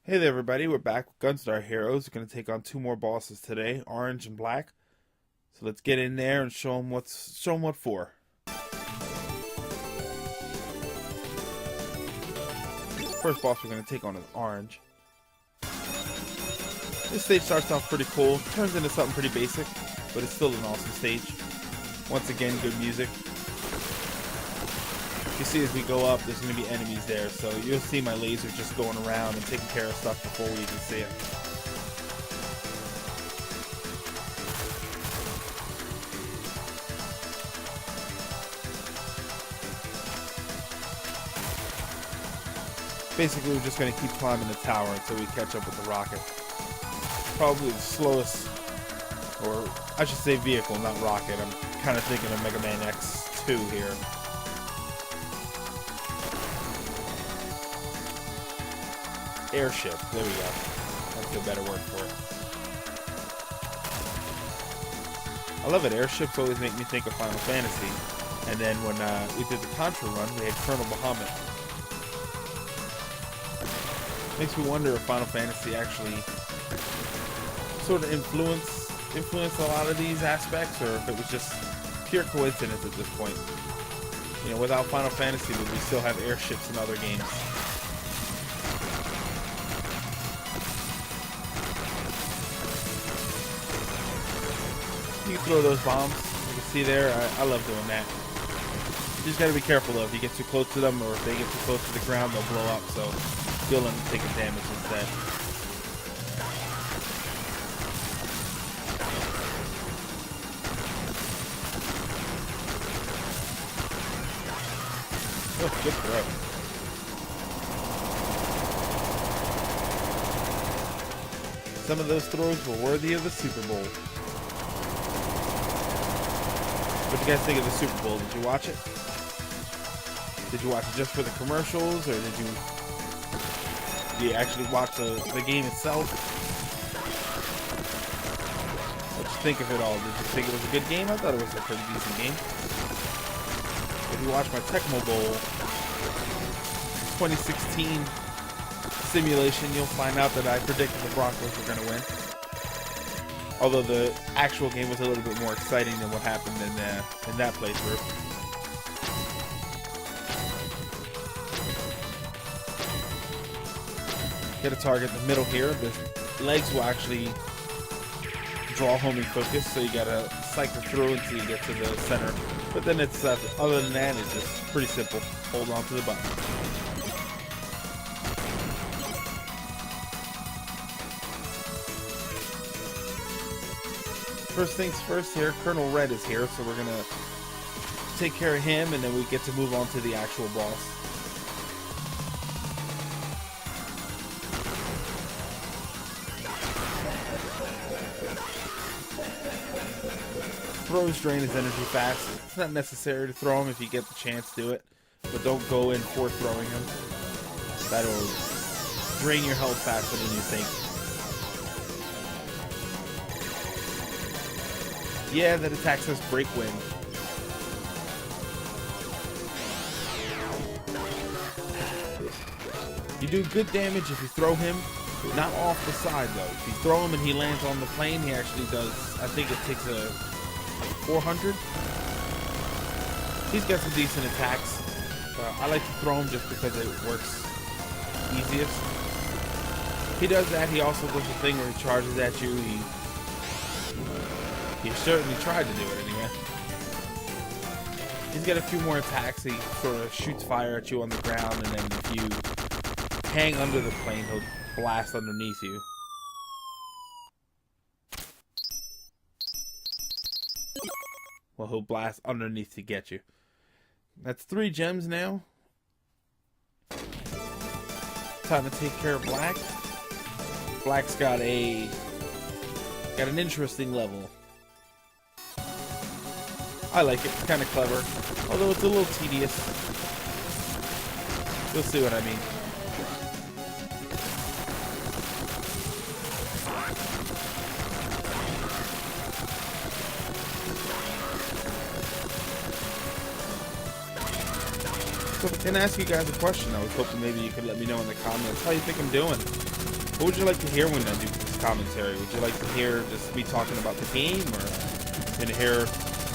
Hey there everybody, we're back with Gunstar Heroes. We're going to take on two more bosses today, orange and black. So let's get in there and show them what for. First boss we're going to take on is orange. This stage starts off pretty cool, turns into something pretty basic, but it's still an awesome stage. Once again, good music. You see as we go up, there's going to be enemies there, so you'll see my laser just going around and taking care of stuff before we even see it. Basically, we're just going to keep climbing the tower until we catch up with the rocket. Probably the slowest, or I should say vehicle, not rocket. I'm kind of thinking of Mega Man X2 here. Airship, there we go. That's a better word for it. I love it. Airships always make me think of Final Fantasy. And then when we did the Contra run, we had Colonel Bahamut. Makes me wonder if Final Fantasy actually sort of influenced a lot of these aspects, or if it was just pure coincidence at this point. You know, without Final Fantasy, would we still have airships in other games? You can throw those bombs. You can see there, I love doing that. You just gotta be careful though. If you get too close to them, or if they get too close to the ground, they'll blow up. So you'll end up taking damage instead. Oh, good throw. Some of those throws were worthy of the Super Bowl. What do you guys think of the Super Bowl? Did you watch it? Did you watch it just for the commercials, or did you actually watch the game itself? What did you think of it all? Did you think it was a good game? I thought it was a pretty decent game. If you watch my Tecmo Bowl 2016 simulation, you'll find out that I predicted the Broncos were going to win. Although the actual game was a little bit more exciting than what happened in that playthrough. Get a target in the middle here. The legs will actually draw homing focus, so you gotta cycle through until you get to the center. But then it's other than that, it's just pretty simple. Hold on to the button. First things first here, Colonel Red is here, so we're gonna take care of him, and then we get to move on to the actual boss. Throws drain his energy fast. It's not necessary to throw him if you get the chance to do it, but don't go in for throwing him. That'll drain your health faster than you think. Yeah, that attack says break wind. You do good damage if you throw him, not off the side though. If you throw him and he lands on the plane, he actually does, I think it takes a 400. He's got some decent attacks. I like to throw him just because it works easiest. He does that. He also does the thing where he charges at you. He certainly tried to do it anyway. He's got a few more attacks. He sort of shoots fire at you on the ground, and then if you hang under the plane, he'll blast underneath you. Well, he'll blast underneath to get you. That's 3 gems now. Time to take care of Black. Black's got an interesting level. I like it. It's kind of clever, although it's a little tedious. You'll see what I mean. So the Gonna ask you guys a question. I was hoping maybe you could let me know in the comments how you think I'm doing. What would you like to hear when I do this commentary? Would you like to hear just me talking about the game, or gonna hear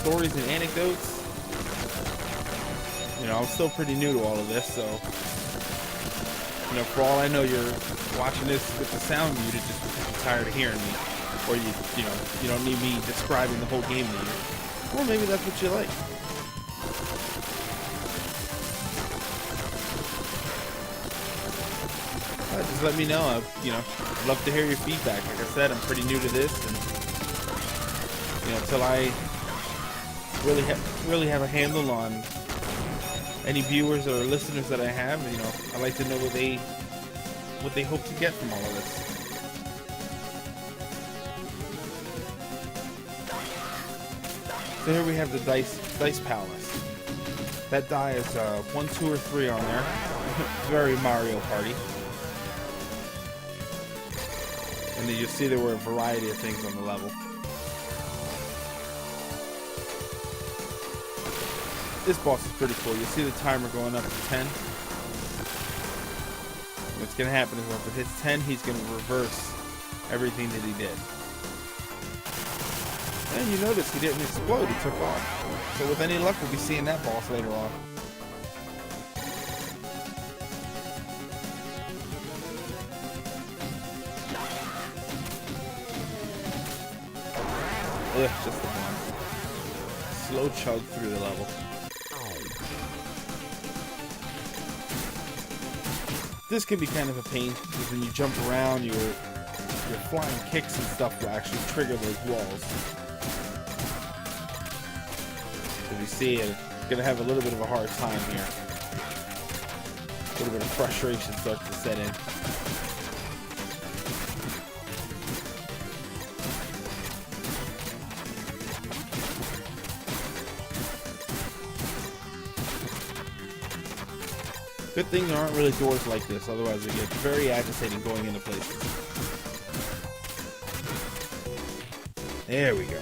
stories and anecdotes? You know, I'm still pretty new to all of this, so you know, for all I know, you're watching this with the sound muted just because you're tired of hearing me, or you know, you don't need me describing the whole game to you, or maybe that's what you like. Just let me know. You know, I'd love to hear your feedback. Like I said, I'm pretty new to this, and you know, until I really have a handle on any viewers or listeners that I have, you know, I like to know what they hope to get from all of this. So here we have the dice palace. That die is 1, 2, or 3 on there. Very Mario Party. And then you'll see there were a variety of things on the level. This boss is pretty cool. You'll see the timer going up to 10. What's going to happen is once it hits 10, he's going to reverse everything that he did. And you notice he didn't explode, he took off. So with any luck, we'll be seeing that boss later on. Ugh, just the one. Slow chug through the level. This can be kind of a pain because when you jump around, your flying kicks and stuff will actually trigger those walls. As you see, it's gonna have a little bit of a hard time here. A little bit of frustration starts to set in. Good thing there aren't really doors like this, otherwise it gets very agitating going into places. There we go.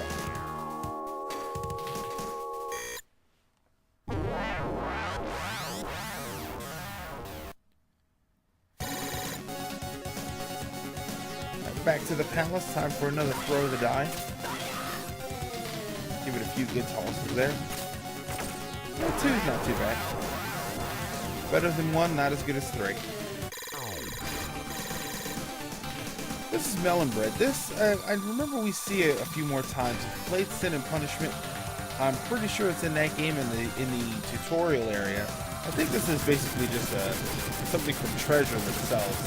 Back to the palace, time for another throw of the die. Give it a few good tosses there. 2's not too bad. Better than 1, not as good as 3. This is melon bread. This, I remember we see it a few more times. If you played Sin and Punishment, I'm pretty sure it's in that game in the tutorial area. I think this is basically just something from Treasure that sells.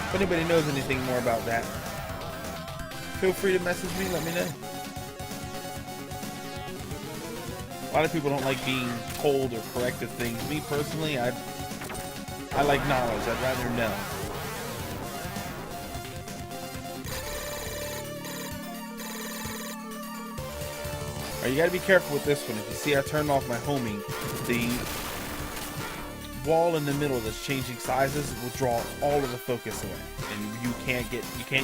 If anybody knows anything more about that, feel free to message me, let me know. A lot of people don't like being told or corrected things. Me personally, I like knowledge. I'd rather know. Alright, you gotta be careful with this one. If you see I turned off my homing, the wall in the middle that's changing sizes will draw all of the focus away. And you can't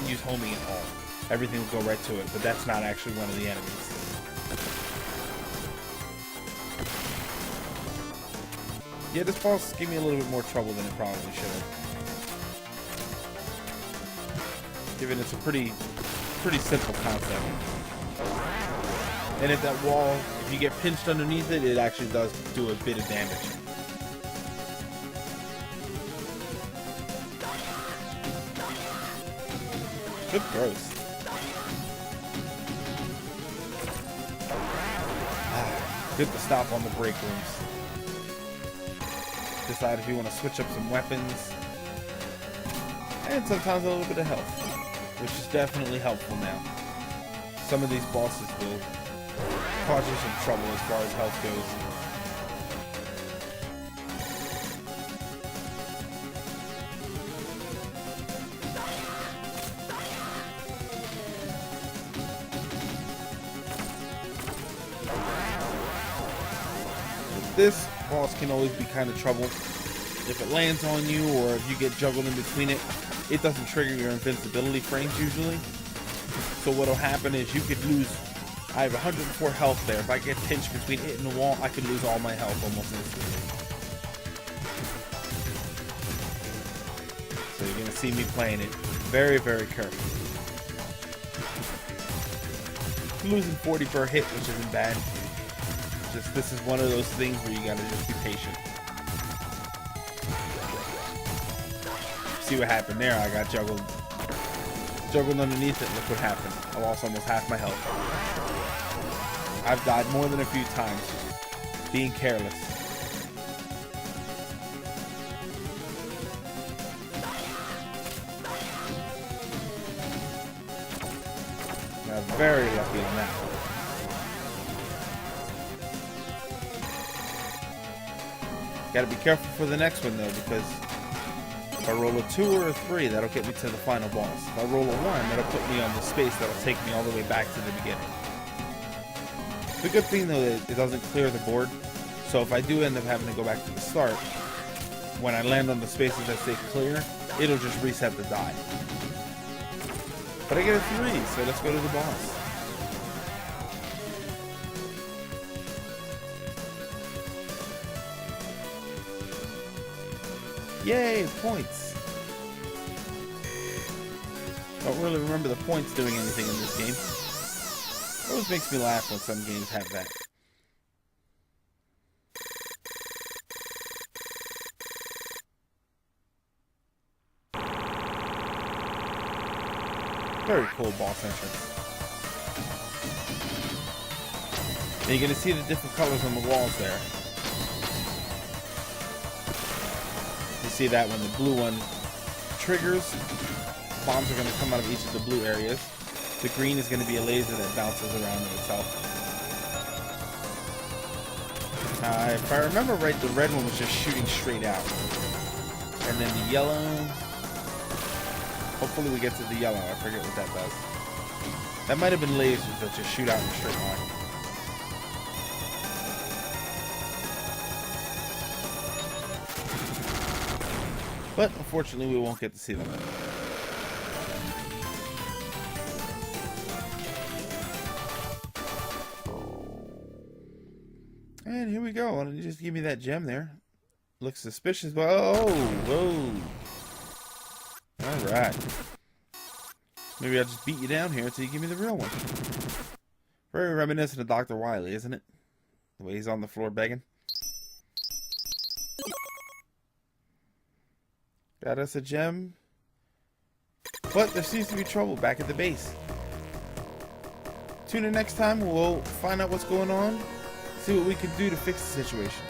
use homing at all. Everything will go right to it, but that's not actually one of the enemies. Yeah, this boss gave me a little bit more trouble than it probably should have. Given it's a pretty simple concept. And if that wall, if you get pinched underneath it, it actually does do a bit of damage. Good throws. Good to stop on the break rooms. Decide if you want to switch up some weapons, and sometimes a little bit of health, which is definitely helpful now. Some of these bosses will cause you some trouble as far as health goes. This boss can always be kind of trouble. If it lands on you or if you get juggled in between it, it doesn't trigger your invincibility frames usually. So what'll happen is you could lose, I have 104 health there. If I get pinched between it and the wall, I could lose all my health almost instantly. see me playing it very, very careful. Losing 40 per hit, which isn't bad. Just this is one of those things where you gotta just be patient. See what happened there? I got juggled underneath it. Look what happened. I lost almost half my health. I've died more than a few times just being careless. Got very lucky on that one. Gotta be careful for the next one though, because if I roll a 2 or a 3, that'll get me to the final boss. If I roll a 1, that'll put me on the space that'll take me all the way back to the beginning. The good thing though is it doesn't clear the board, so if I do end up having to go back to the start, when I land on the spaces that say clear, it'll just reset the die. But I get a 3, so let's go to the boss. Yay, points! Don't really remember the points doing anything in this game. It always makes me laugh when some games have that. Very cool boss entrance. And you're going to see the different colors on the walls there. You see that when the blue one triggers, bombs are going to come out of each of the blue areas. The green is going to be a laser that bounces around in itself. If I remember right, the red one was just shooting straight out. And then the yellow... Hopefully we get to the yellow. I forget what that does. That might have been lasers that just shoot out in a straight line. But unfortunately we won't get to see them. And here we go. Why don't you just give me that gem there? Looks suspicious, but oh, whoa. Alright. Maybe I'll just beat you down here until you give me the real one. Very reminiscent of Dr. Wily, isn't it? The way he's on the floor begging. Got us a gem. But there seems to be trouble back at the base. Tune in next time. We'll find out what's going on. See what we can do to fix the situation.